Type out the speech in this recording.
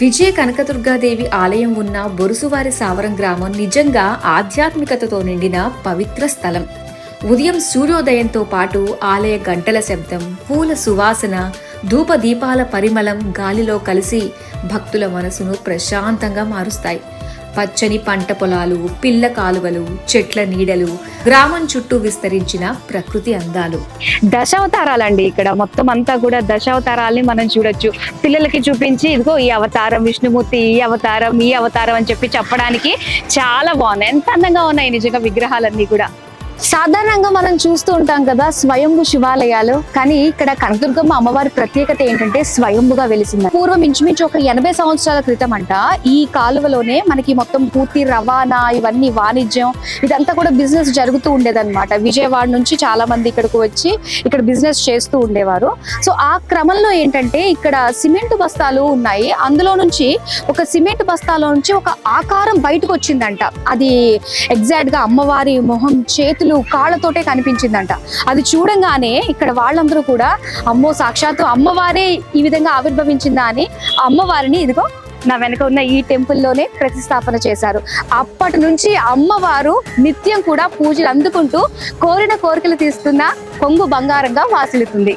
విజయ కనకదుర్గాదేవి ఆలయం ఉన్న బొరుసువారి సావరం గ్రామం నిజంగా ఆధ్యాత్మికతతో నిండిన పవిత్ర స్థలం. ఉదయం సూర్యోదయంతో పాటు ఆలయ గంటల శబ్దం, పూల సువాసన, ధూపదీపాల పరిమళం గాలిలో కలిసి భక్తుల మనసును ప్రశాంతంగా మారుస్తాయి. పచ్చని పంట పొలాలు, పిల్ల కాలువలు, చెట్ల నీడలు, గ్రామం చుట్టూ విస్తరించిన ప్రకృతి అందాలు. దశావతారాలండి. ఇక్కడ మొత్తం అంతా కూడా దశావతారాల్ని మనం చూడొచ్చు. పిల్లలకి చూపించి ఇదిగో ఈ అవతారం విష్ణుమూర్తి, ఈ అవతారం అని చెప్పడానికి చాలా బాగున్నాయి. ఎంత అందంగా ఉన్నాయి నిజంగా విగ్రహాలన్నీ కూడా. సాధారణంగా మనం చూస్తూ ఉంటాం కదా స్వయంభు శివాలయాలు, కానీ ఇక్కడ కనకదుర్గమ్మ అమ్మవారి ప్రత్యేకత ఏంటంటే స్వయంభుగా వెలిసింది. పూర్వం ఇంచుమించు ఒక 80 సంవత్సరాల క్రితం అంట ఈ కాలువలోనే మనకి మొత్తం పూర్తి రవాణా, ఇవన్నీ వాణిజ్యం, ఇదంతా కూడా బిజినెస్ జరుగుతూ ఉండేదన్నమాట. విజయవాడ నుంచి చాలా మంది ఇక్కడికి వచ్చి ఇక్కడ బిజినెస్ చేస్తూ ఉండేవారు. సో ఆ క్రమంలో ఏంటంటే ఇక్కడ సిమెంట్ బస్తాలు ఉన్నాయి. అందులో నుంచి ఒక సిమెంట్ బస్తాలో నుంచి ఒక ఆకారం బయటకు వచ్చిందంట. అది ఎగ్జాక్ట్ గా అమ్మవారి మొహం, చేతులు, కాళ్ళతోటే కనిపించిందంట. అది చూడంగానే ఇక్కడ వాళ్ళందరూ కూడా అమ్మో సాక్షాత్తు అమ్మవారే ఈ విధంగా ఆవిర్భవించిందా అని అమ్మవారిని ఇదిగో నా వెనక ఉన్న ఈ టెంపుల్లోనే ప్రతిష్టాపన చేశారు. అప్పటి నుంచి అమ్మవారు నిత్యం కూడా పూజలు అందుకుంటూ కోరిన కోరికలు తీస్తున్న కొంగు బంగారంగా వాసిల్లుతుంది.